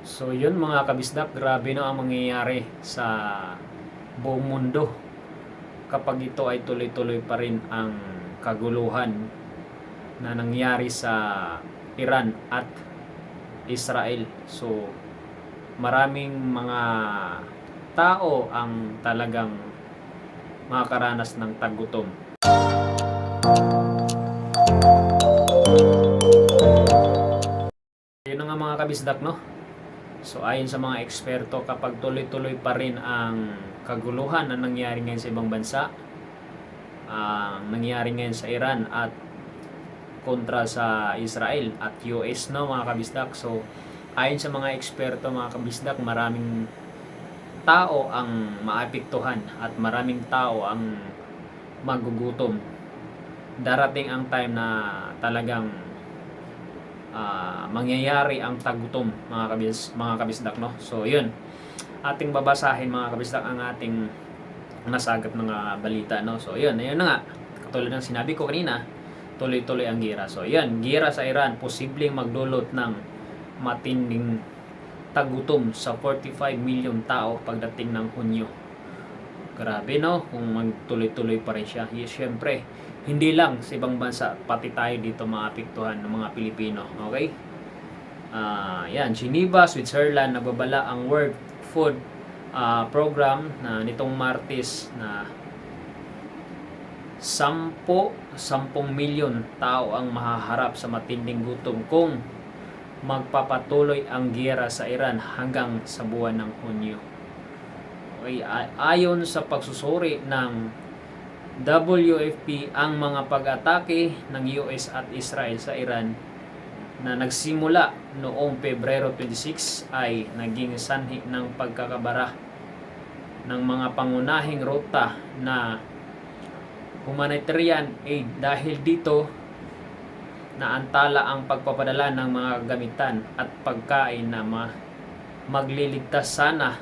So yun mga kabisdak, grabe na ang mangyayari sa buong mundo kapag ito ay tuloy-tuloy pa rin ang kaguluhan na nangyari sa Iran at Israel. So maraming mga tao ang talagang makakaranas ng tagutom. Yun na nga mga kabisdak, no? So ayon sa mga eksperto, kapag tuloy-tuloy pa rin ang kaguluhan na nangyari ngayon sa ibang bansa, ang nangyari ngayon sa Iran at kontra sa Israel at US, no mga kabisdak. So ayon sa mga eksperto mga kabisdak, maraming tao ang maapektuhan at maraming tao ang magugutom. Darating ang time na talagang mangyayari ang tagutom mga kabisdak, no? So yun, ating babasahin mga kabisdak ang ating nasagap ng balita, no? So yun na nga, katulad ng sinabi ko kanina, tuloy-tuloy ang gira. So yun, gira sa Iran posibleng magdulot ng matinding tagutom sa 45 million tao pagdating ng Hunyo. Grabe, no? Kung magtuloy-tuloy pa rin siya. Siyempre, hindi lang sa ibang bansa, pati tayo dito maapektuhan ng mga Pilipino. Okay? Yan, Geneva, Switzerland, nagbabala ang World Food Program na nitong Martes na 10 milyon tao ang mahaharap sa matinding gutom kung magpapatuloy ang giyera sa Iran hanggang sa buwan ng Hunyo. Okay, ayon sa pagsusuri ng WFP, ang mga pag-atake ng US at Israel sa Iran na nagsimula noong Pebrero 26 ay naging sanhi ng pagkakabara ng mga pangunahing ruta na humanitarian aid. Dahil dito, naantala ang pagpapadala ng mga gamitan at pagkain na magliligtas sana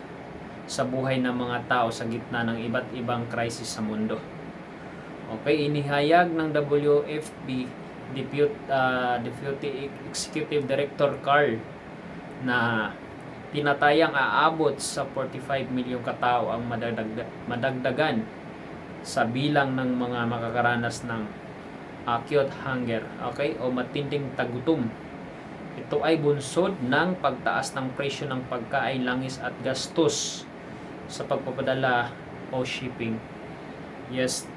sa buhay ng mga tao sa gitna ng iba't ibang krisis sa mundo. Okay, inihayag ng WFP Deputy Executive Director Carl na tinatayang aabot sa 45 milyong katao ang madagdagan sa bilang ng mga makakaranas ng acute hunger, okay, o matinding tagutom. Ito ay bunsod ng pagtaas ng presyo ng pagkain, langis at gastos sa pagpapadala o shipping. Yes,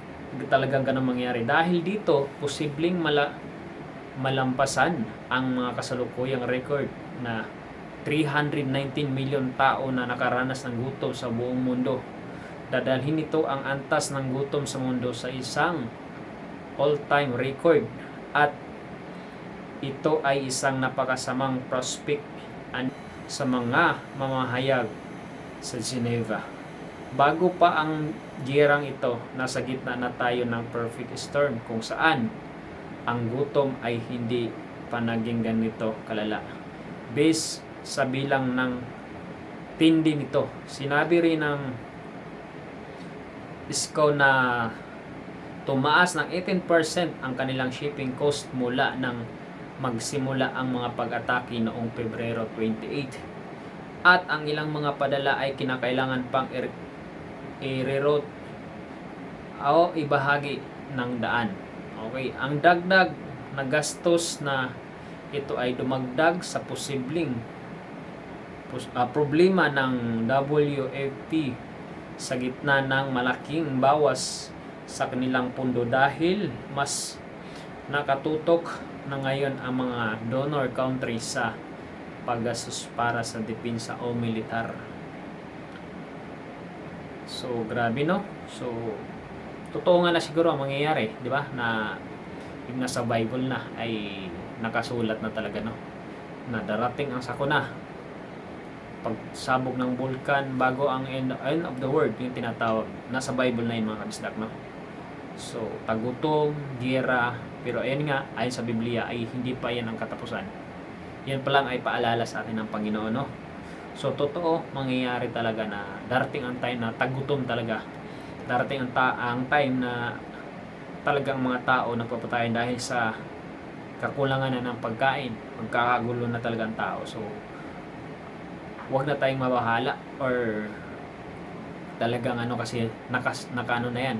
talagang ganun mangyari. Dahil dito, posibleng malampasan ang mga kasalukuyang record na 319 milyon tao na nakaranas ng gutom sa buong mundo. Dadalhin nito ang antas ng gutom sa mundo sa isang all-time record, at ito ay isang napakasamang prospect sa mga mamahayag sa Geneva. Bago pa ang giyerang ito, nasa gitna na tayo ng perfect storm kung saan ang gutom ay hindi pa naging ganito kalala. Based sa bilang ng tindi nito, sinabi rin ng ISCO na tumaas ng 18% ang kanilang shipping cost mula nang magsimula ang mga pag-atake noong Pebrero 28. At ang ilang mga padala ay kinakailangan pang i-reroute o ibahagi ng daan. Okay, ang dagdag na gastos na ito ay dumagdag sa posibleng problema ng WFP sa gitna ng malaking bawas sa kanilang pundo, dahil mas nakatutok na ngayon ang mga donor countries sa paggastos para sa depensa o militar. So grabe, no? So totoo nga na siguro ang mangyayari, di ba? Na yung nasa Bible na ay nakasulat na talaga, no? Na darating ang sakuna, pagsabog ng vulkan bago ang end of the world, yung tinatawag. Nasa Bible na yun mga kabisdak, no? So tagutom, giyera, pero ayan nga, ayon sa Biblia ay hindi pa yan ang katapusan. Yan pa lang ay paalala sa atin ng Panginoon, no? So totoo, mangyayari talaga na darating ang time na tagutom talaga. Darating ang time na talagang mga tao nagpapatayan dahil sa kakulangan na ng pagkain. Magkakagulo na talaga ang tao. So wag na tayong mabahala or talagang ano kasi naka ano na yan,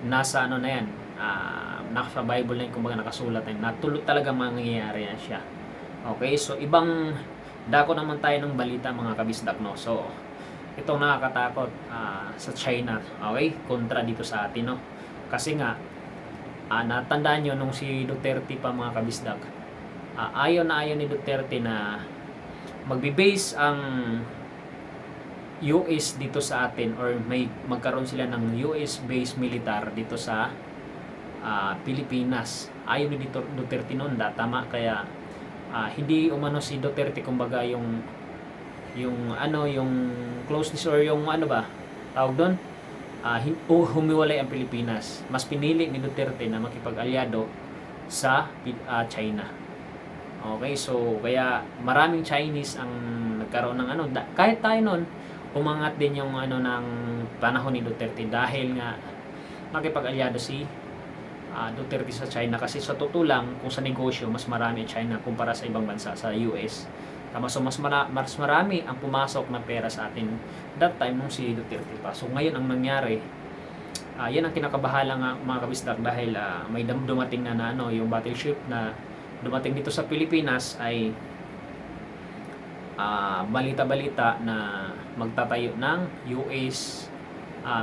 nasa ano na yan, nasa Bible na yun, kumbaga nakasulat na yun, natulot talaga mangyayari yan siya. Okay, so ibang dako naman tayo ng balita mga kabisdak, no. So itong nakakatakot sa China, okay, kontra dito sa atin, no. Kasi nga natandaan nyo nung si Duterte pa mga kabisdak, ayaw ni Duterte na magbe-base ang US dito sa atin or may magkaroon sila ng US based militar dito sa Pilipinas. Ayaw ni Duterte noon, tama, kaya hindi umano si Duterte kumbaga yung closeness or yung ano ba tawag doon, humiwalay ang Pilipinas. Mas pinili ni Duterte na makipag-alyado sa China. Okay, so kaya maraming Chinese ang nagkaroon ng ano, kahit tayo noon umangat din yung ano ng panahon ni Duterte dahil nga makipag-alyado si Duterte sa China. Kasi sa totoo lang, kung sa negosyo mas marami China kumpara sa ibang bansa, sa US. So mas marami ang pumasok na pera sa atin that time nung si Duterte pa. So ngayon ang nangyari, yan ang kinakabahala nga mga kabisdak, dahil may dumating na ano, yung battleship na dumating dito sa Pilipinas ay balita-balita na magtatayo ng US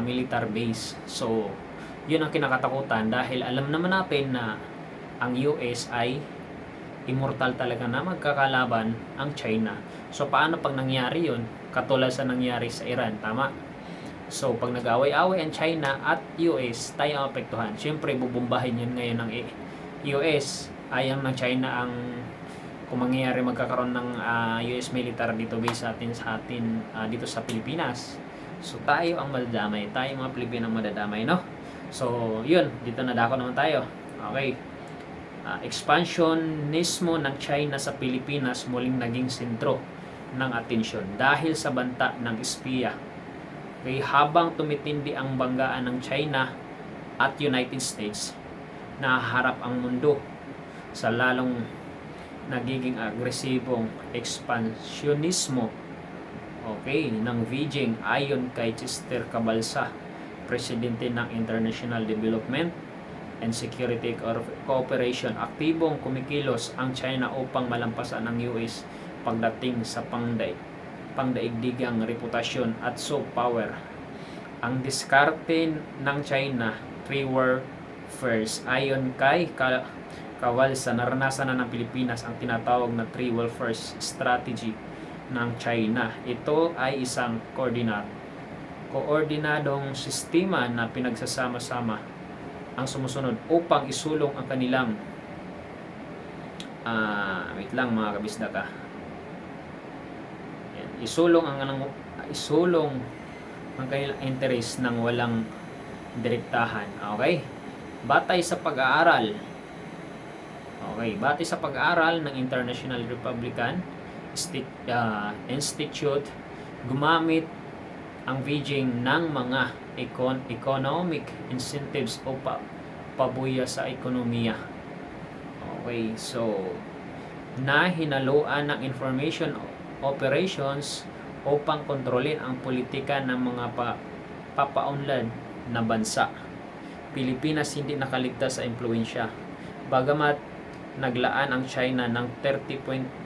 military base. So yun ang kinakatakutan dahil alam naman natin na ang US ay immortal talaga na magkakalaban ang China. So paano pag nangyari yun? Katulad sa nangyari sa Iran, tama? So pag nag-away-away ang China at US, tayo ang apektuhan. Siyempre bubumbahin yun ngayon ng US. Ayaw ng China ang kung mangyayari magkakaroon ng US military dito base sa atin dito sa Pilipinas. So tayo ang madadamay, tayo mga Pilipino ang madadamay, no? So yun, dito na dako naman tayo. Okay, expansionismo ng China sa Pilipinas muling naging sentro ng atensyon dahil sa banta ng espiya. Okay, habang tumitindi ang banggaan ng China at United States, nahaharap ang mundo sa lalong nagiging agresibong expansionismo, okay, ng Beijing. Ayon kay Chester Cabalsa, presidente ng International Development and Security Cooperation, aktibong kumikilos ang China upang malampasan ang US pagdating sa pangdaigdigang reputasyon at soft power. Ang diskarte ng China, three warfares. Ayon kay Cabalsa, naranasan na ng Pilipinas ang tinatawag na three warfares strategy ng China. Ito ay isang koordinadong sistema na pinagsasama-sama ang sumusunod upang isulong ang kanilang wait lang mga kabisdak, isulong ang kanilang interest ng walang direktahan. Okay, batay sa pag-aaral ng International Republican Institute, gumamit ang Beijing ng mga economic incentives o pabuya sa ekonomiya. Okay, so hinaluan ng information operations upang kontrolin ang politika ng mga papaunlad na bansa. Pilipinas hindi nakaligtas sa impluwensya. Bagamat naglaan ang China ng 30.5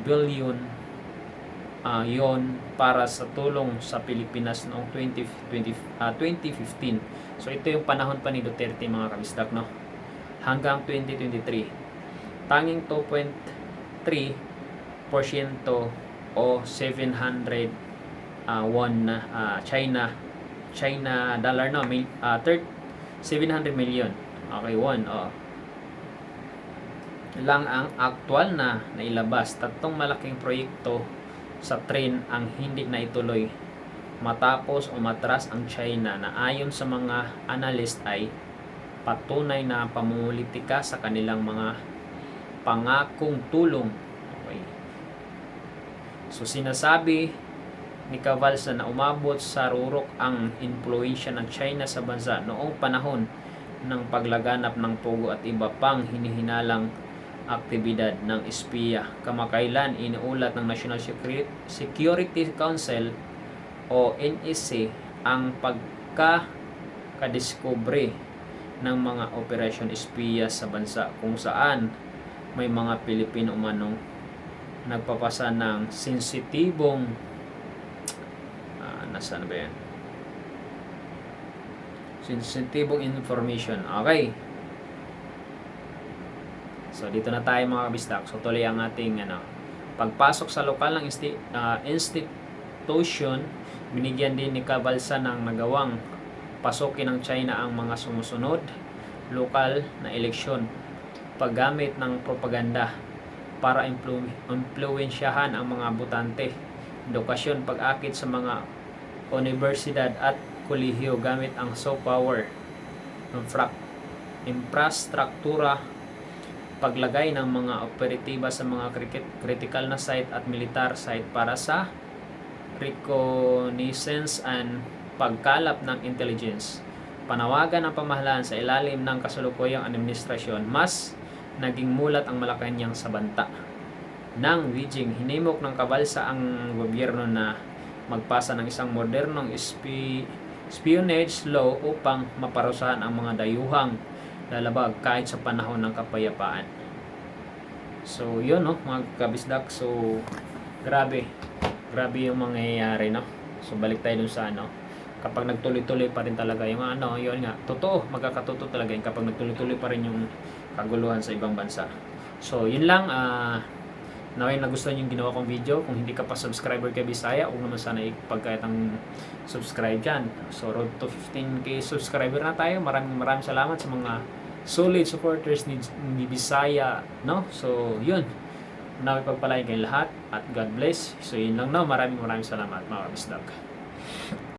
billion yon para sa tulong sa Pilipinas noong 2015. So ito yung panahon pa ni Duterte mga kabisdak, no? Hanggang 2023. Tanging 2.3% o 700 won na China dollar, no? 700 million. Okay, won. Lang ang aktual na nailabas. Tatlong malaking proyekto sa train ang hindi na ituloy matapos umatras ang China na ayon sa mga analyst ay patunay na pamumulitika sa kanilang mga pangakong tulong. Okay. So sinasabi ni Cabalsa na umabot sa rurok ang impluwensya ng China sa bansa noong panahon ng paglaganap ng pogo at iba pang hinihinalang aktibidad ng espiya. Kamakailan iniulat ng National Security Council o NSC ang pagkakadiskubre ng mga operasyon espiya sa bansa kung saan may mga Pilipino umanong nagpapasa ng sensitibong nasaan ba yan? Sensitibong information. Okay. So dito na tayo mga kabisdak. So tuloy ang ating pagpasok sa lokal ng institution, binigyan din ni Cabalsa ng nagawang pasukin ng China ang mga sumusunod lokal na eleksyon, paggamit ng propaganda para impluwensyahan ang mga botante, edukasyon, pag-akit sa mga universidad at kolehiyo gamit ang soft power, infrastruktura, paglagay ng mga operatiba sa mga critical na site at militar site para sa reconnaissance and pagkalap ng intelligence, panawagan ng pamahalaan sa ilalim ng kasalukuyang administrasyon. Mas naging mulat ang Malacanang sa banta ng Beijing. Hinimok ng Cabalsa ang gobyerno na magpasa ng isang modernong espionage law upang maparusahan ang mga dayuhang lalabag kahit sa panahon ng kapayapaan. So yun mga kabisdak. So grabe yung mangyayari So balik tayo dun sa kapag nagtuloy-tuloy pa rin talaga yung yun nga, totoo, magkakatotoo talaga yung kapag nagtuloy-tuloy pa rin yung kaguluhan sa ibang bansa. So yun lang, naway nagustuhan yung ginawa kong video. Kung hindi ka pa subscriber kay Bisaya, huwag naman sana ipagkayat ang subscribe dyan. So road to 15k subscriber na tayo. Maraming salamat sa mga solid supporters ni Bisaya, So yun, naway pagpalain kayo lahat at God bless. So yun lang, maraming salamat mga kabisdak.